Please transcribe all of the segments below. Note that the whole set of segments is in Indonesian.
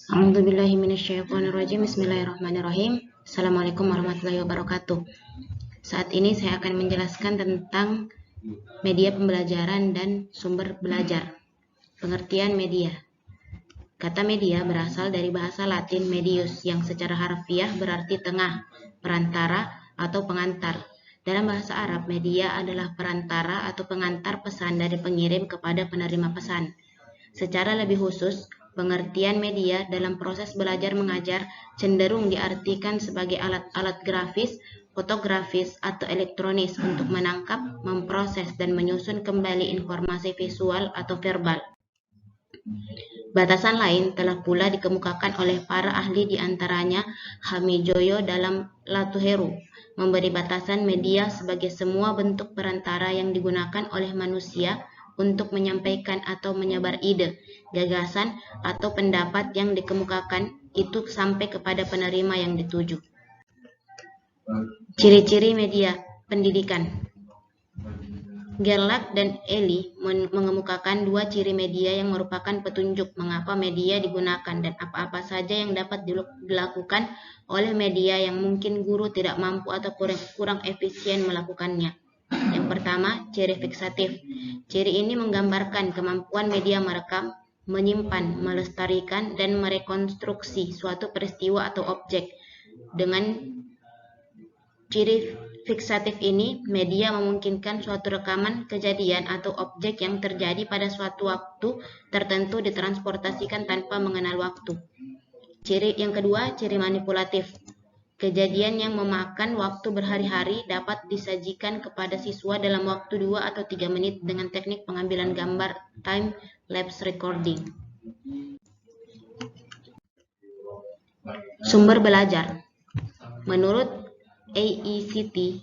A'udzubillahi minasyaitonirrajim. Bismillahirrahmanirrahim. Assalamualaikum warahmatullahi wabarakatuh. Saat ini saya akan menjelaskan tentang media pembelajaran dan sumber belajar. Pengertian media. Kata media berasal dari bahasa Latin medius yang secara harfiah berarti tengah, perantara, atau pengantar. Dalam bahasa Arab, media adalah perantara atau pengantar pesan dari pengirim kepada penerima pesan. Secara lebih khusus, pengertian media dalam proses belajar mengajar cenderung diartikan sebagai alat-alat grafis, fotografis, atau elektronis untuk menangkap, memproses, dan menyusun kembali informasi visual atau verbal. Batasan lain telah pula dikemukakan oleh para ahli di antaranya Hamijoyo dalam Latuheru, memberi batasan media sebagai semua bentuk perantara yang digunakan oleh manusia untuk menyampaikan atau menyebar ide, gagasan, atau pendapat yang dikemukakan itu sampai kepada penerima yang dituju. Ciri-ciri media pendidikan. Gerlach dan Eli mengemukakan dua ciri media yang merupakan petunjuk mengapa media digunakan dan apa-apa saja yang dapat dilakukan oleh media yang mungkin guru tidak mampu atau kurang efisien melakukannya. Yang pertama, ciri fiksatif. Ciri ini menggambarkan kemampuan media merekam, menyimpan, melestarikan, dan merekonstruksi suatu peristiwa atau objek. Dengan ciri fiksatif ini, media memungkinkan suatu rekaman kejadian atau objek yang terjadi pada suatu waktu tertentu ditransportasikan tanpa mengenal waktu. Ciri yang kedua, ciri manipulatif. Kejadian yang memakan waktu berhari-hari dapat disajikan kepada siswa dalam waktu 2 atau 3 menit dengan teknik pengambilan gambar time lapse recording. Sumber belajar. Menurut AECT,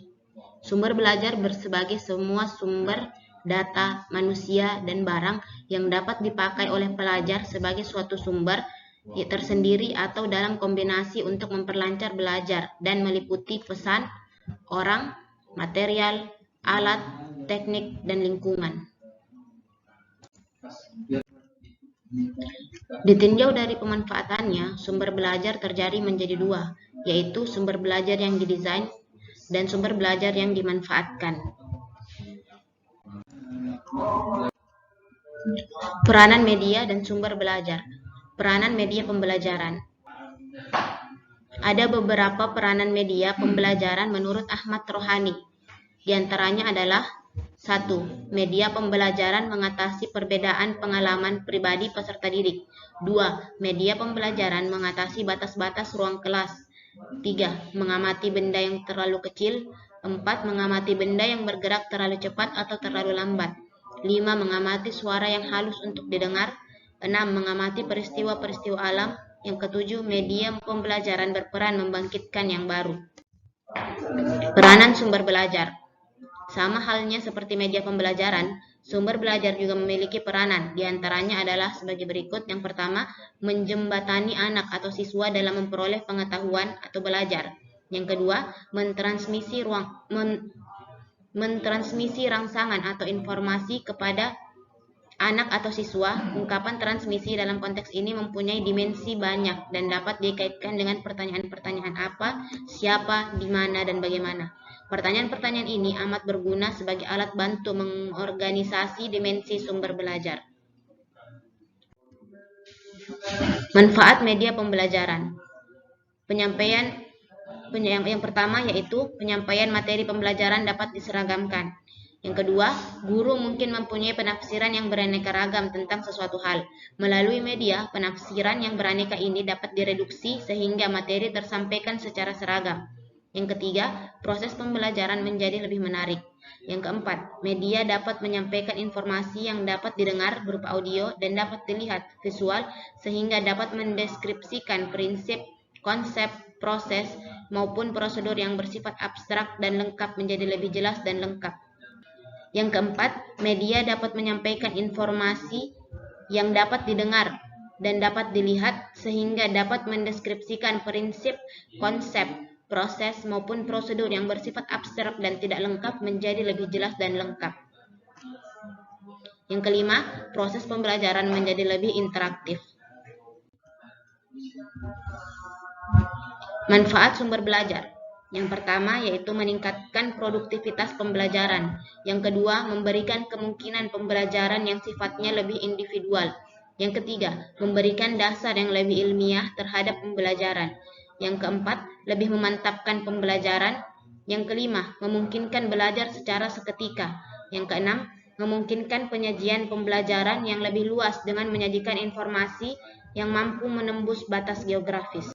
sumber belajar sebagai semua sumber data, manusia, dan barang yang dapat dipakai oleh pelajar sebagai suatu sumber tersendiri atau dalam kombinasi untuk memperlancar belajar dan meliputi pesan, orang, material, alat, teknik, dan lingkungan. Ditinjau dari pemanfaatannya, sumber belajar terjadi menjadi dua, yaitu sumber belajar yang didesain dan sumber belajar yang dimanfaatkan. Peranan media dan sumber belajar. Peranan media pembelajaran. Ada beberapa peranan media pembelajaran menurut Ahmad Rohani. Di antaranya adalah 1. Media pembelajaran mengatasi perbedaan pengalaman pribadi peserta didik. 2. Media pembelajaran mengatasi batas-batas ruang kelas. 3. Mengamati benda yang terlalu kecil. 4. Mengamati benda yang bergerak terlalu cepat atau terlalu lambat. 5. Mengamati suara yang halus untuk didengar. 6. Mengamati peristiwa-peristiwa alam. Yang ketujuh, media pembelajaran berperan membangkitkan yang baru. Peranan sumber belajar. Sama halnya seperti media pembelajaran, sumber belajar juga memiliki peranan. Di antaranya adalah sebagai berikut. Yang pertama, menjembatani anak atau siswa dalam memperoleh pengetahuan atau belajar. Yang kedua, mentransmisi rangsangan atau informasi kepada anak atau siswa. Ungkapan transmisi dalam konteks ini mempunyai dimensi banyak dan dapat dikaitkan dengan pertanyaan-pertanyaan apa, siapa, di mana, dan bagaimana. Pertanyaan-pertanyaan ini amat berguna sebagai alat bantu mengorganisasi dimensi sumber belajar. Manfaat media pembelajaran. Yang pertama yaitu penyampaian materi pembelajaran dapat diseragamkan. Yang kedua, guru mungkin mempunyai penafsiran yang beraneka ragam tentang sesuatu hal. Melalui media, penafsiran yang beraneka ini dapat direduksi sehingga materi tersampaikan secara seragam. Yang ketiga, proses pembelajaran menjadi lebih menarik. Yang keempat, media dapat menyampaikan informasi yang dapat didengar berupa audio dan dapat dilihat visual sehingga dapat mendeskripsikan prinsip, konsep, proses, maupun prosedur yang bersifat abstrak dan lengkap menjadi lebih jelas dan lengkap. Yang keempat, media dapat menyampaikan informasi yang dapat didengar dan dapat dilihat sehingga dapat mendeskripsikan prinsip, konsep, proses, maupun prosedur yang bersifat abstrak dan tidak lengkap menjadi lebih jelas dan lengkap. Yang kelima, proses pembelajaran menjadi lebih interaktif. Manfaat sumber belajar. Yang pertama yaitu meningkatkan produktivitas pembelajaran. Yang kedua, memberikan kemungkinan pembelajaran yang sifatnya lebih individual. Yang ketiga, memberikan dasar yang lebih ilmiah terhadap pembelajaran. Yang keempat, lebih memantapkan pembelajaran. Yang kelima, memungkinkan belajar secara seketika. Yang keenam, memungkinkan penyajian pembelajaran yang lebih luas dengan menyajikan informasi yang mampu menembus batas geografis.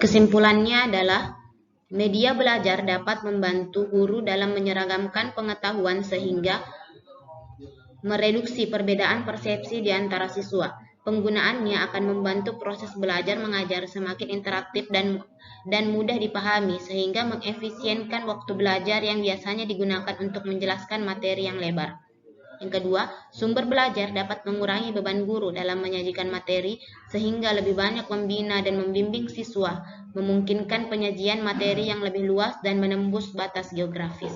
Kesimpulannya adalah, media belajar dapat membantu guru dalam menyeragamkan pengetahuan sehingga mereduksi perbedaan persepsi di antara siswa. Penggunaannya akan membantu proses belajar mengajar semakin interaktif dan mudah dipahami sehingga mengefisienkan waktu belajar yang biasanya digunakan untuk menjelaskan materi yang lebar. Yang kedua, sumber belajar dapat mengurangi beban guru dalam menyajikan materi sehingga lebih banyak membina dan membimbing siswa, memungkinkan penyajian materi yang lebih luas dan menembus batas geografis.